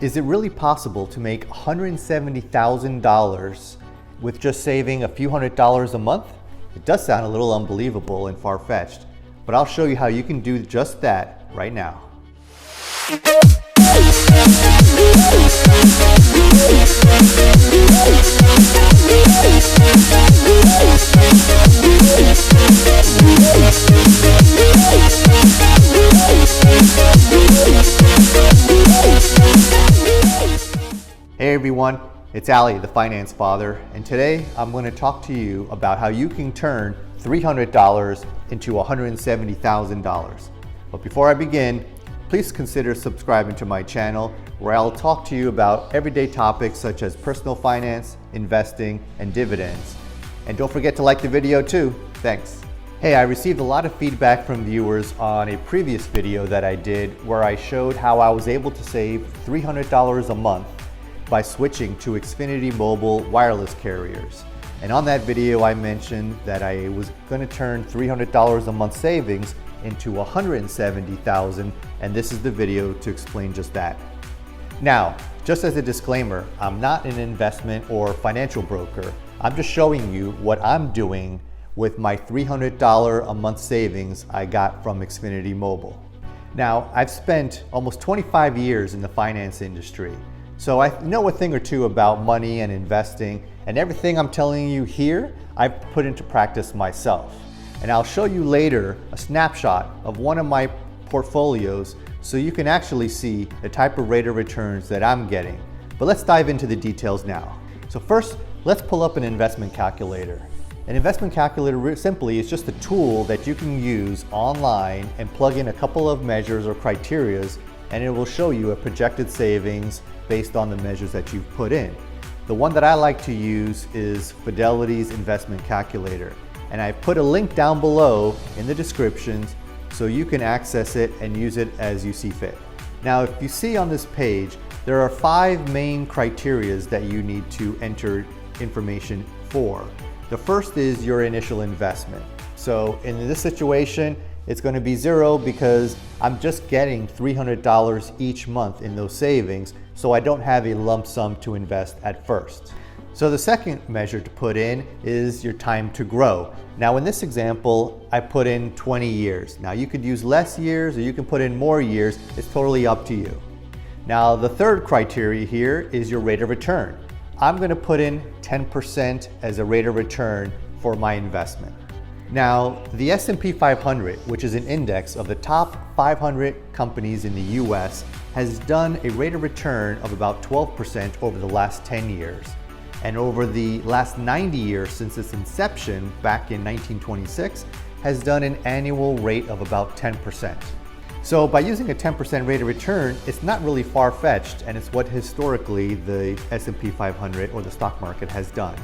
Is it really possible to make $170,000 with just saving a few $100s a month? It does sound a little unbelievable and far-fetched, but I'll show you how you can do just that right now. Hey everyone, it's Ali, the Finance Father, and today I'm going to talk to you about how you can turn $300 into $170,000. But before I begin, please consider subscribing to my channel where I'll talk to you about everyday topics such as personal finance, investing, and dividends. And don't forget to like the video too. Thanks. Hey, I received a lot of feedback from viewers on a previous video that I did where I showed how I was able to save $300 a month by switching to Xfinity Mobile wireless carriers. And on that video, I mentioned that I was going to turn $300 a month savings into $170,000, and this is the video to explain just that. Now, just as a disclaimer, I'm not an investment or financial broker. I'm just showing you what I'm doing with my $300 a month savings I got from Xfinity Mobile. Now, I've spent almost 25 years in the finance industry, so I know a thing or two about money and investing, and everything I'm telling you here, I've put into practice myself. And I'll show you later a snapshot of one of my portfolios so you can actually see the type of rate of returns that I'm getting. But let's dive into the details now. So first, let's pull up an investment calculator. An investment calculator simply is just a tool that you can use online and plug in a couple of measures or criterias, and it will show you a projected savings based on the measures that you've put in. The one that I like to use is Fidelity's investment calculator, and I put a link down below in the descriptions so you can access it and use it as you see fit. Now, if you see on this page, there are 5 main criterias that you need to enter information for. The first is your initial investment. So in this situation, it's going to be 0 because I'm just getting $300 each month in those savings, so I don't have a lump sum to invest at first. So the second measure to put in is your time to grow. Now in this example, I put in 20 years. Now you could use less years or you can put in more years. It's totally up to you. Now the third criteria here is your rate of return. I'm going to put in 10% as a rate of return for my investment. Now, the S&P 500, which is an index of the top 500 companies in the US, has done a rate of return of about 12% over the last 10 years. And over the last 90 years since its inception back in 1926, has done an annual rate of about 10%. So by using a 10% rate of return, it's not really far-fetched, and it's what historically the S&P 500 or the stock market has done.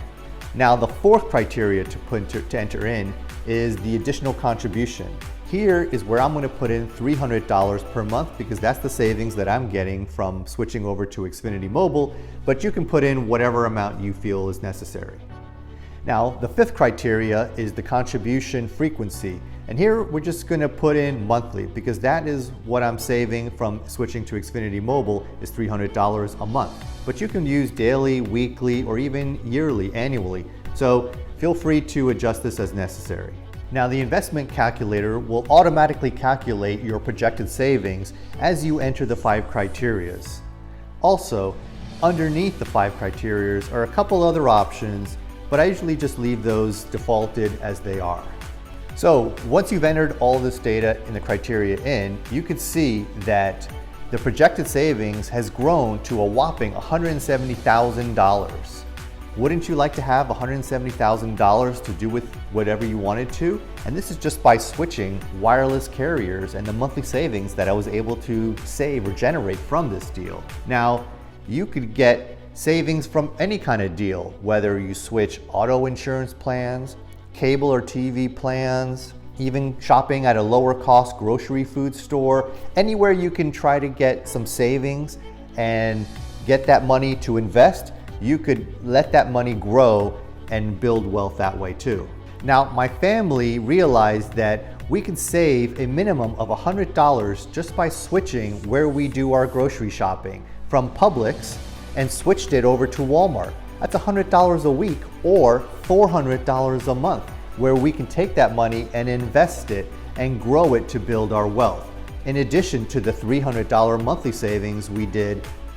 Now, the fourth criteria to enter in is the additional contribution. Here is where I'm going to put in $300 per month because that's the savings that I'm getting from switching over to Xfinity Mobile, but you can put in whatever amount you feel is necessary. Now, the fifth criteria is the contribution frequency. And here we're just going to put in monthly because that is what I'm saving from switching to Xfinity Mobile is $300 a month. But you can use daily, weekly, or even yearly, annually. So feel free to adjust this as necessary. Now the investment calculator will automatically calculate your projected savings as you enter the 5 criterias. Also, underneath the 5 criterias are a couple other options, but I usually just leave those defaulted as they are. So once you've entered all this data in the criteria in, you can see that the projected savings has grown to a whopping $170,000. Wouldn't you like to have $170,000 to do with whatever you wanted to? And this is just by switching wireless carriers and the monthly savings that I was able to save or generate from this deal. Now, you could get savings from any kind of deal, whether you switch auto insurance plans, cable or TV plans, even shopping at a lower cost grocery food store, anywhere you can try to get some savings and get that money to invest, you could let that money grow and build wealth that way too. Now, my family realized that we could save a minimum of $100 just by switching where we do our grocery shopping. from Publix and switched it over to Walmart. That's $100 a week or $400 a month, where we can take that money and invest it and grow it to build our wealth. In addition to the $300 monthly savings we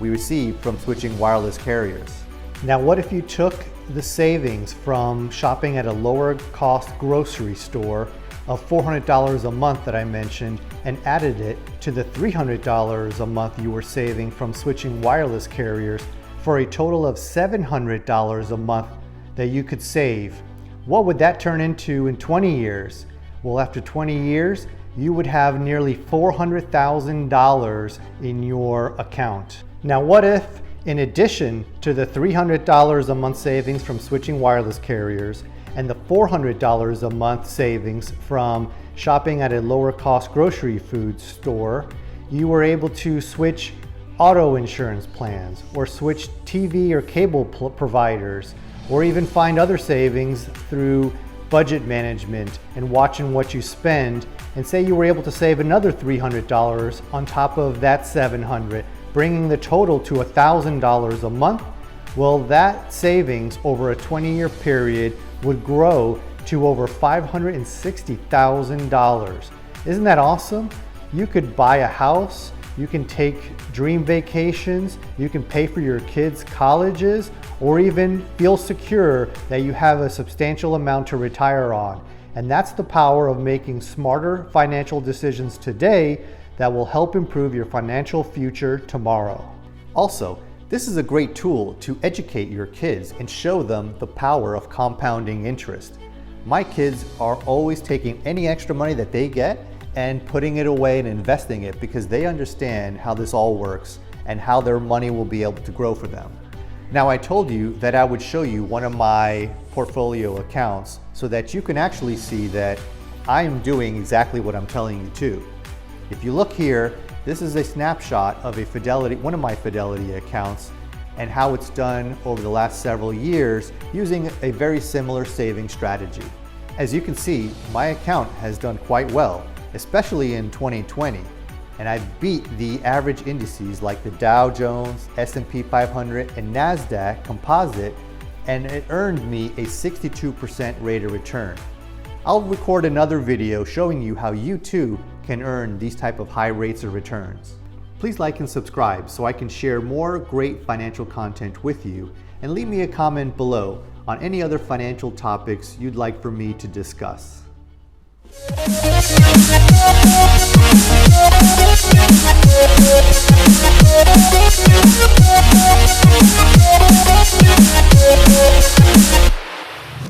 received from switching wireless carriers. Now, what if you took the savings from shopping at a lower cost grocery store of $400 a month that I mentioned and added it to the $300 a month you were saving from switching wireless carriers for a total of $700 a month that you could save? What would that turn into in 20 years? Well, after 20 years, you would have nearly $400,000 in your account. Now, what if, in addition to the $300 a month savings from switching wireless carriers and the $400 a month savings from shopping at a lower cost grocery food store, you were able to switch auto insurance plans or switch TV or cable providers, or even find other savings through budget management and watching what you spend, and say you were able to save another $300 on top of that $700, bringing the total to $1,000 a month? Well, that savings over a 20-year period would grow to over $560,000. Isn't that awesome? You could buy a house, you can take dream vacations, you can pay for your kids' colleges, or even feel secure that you have a substantial amount to retire on. And that's the power of making smarter financial decisions today that will help improve your financial future tomorrow. Also, this is a great tool to educate your kids and show them the power of compounding interest. My kids are always taking any extra money that they get and putting it away and investing it because they understand how this all works and how their money will be able to grow for them. Now, I told you that I would show you one of my portfolio accounts so that you can actually see that I am doing exactly what I'm telling you to. If you look here, this is a snapshot of one of my Fidelity accounts and how it's done over the last several years using a very similar saving strategy. As you can see, my account has done quite well, especially in 2020. And I've beat the average indices like the Dow Jones, S&P 500, and NASDAQ composite, and it earned me a 62% rate of return. I'll record another video showing you how you too can earn these type of high rates of returns. Please like and subscribe so I can share more great financial content with you, and leave me a comment below on any other financial topics you'd like for me to discuss.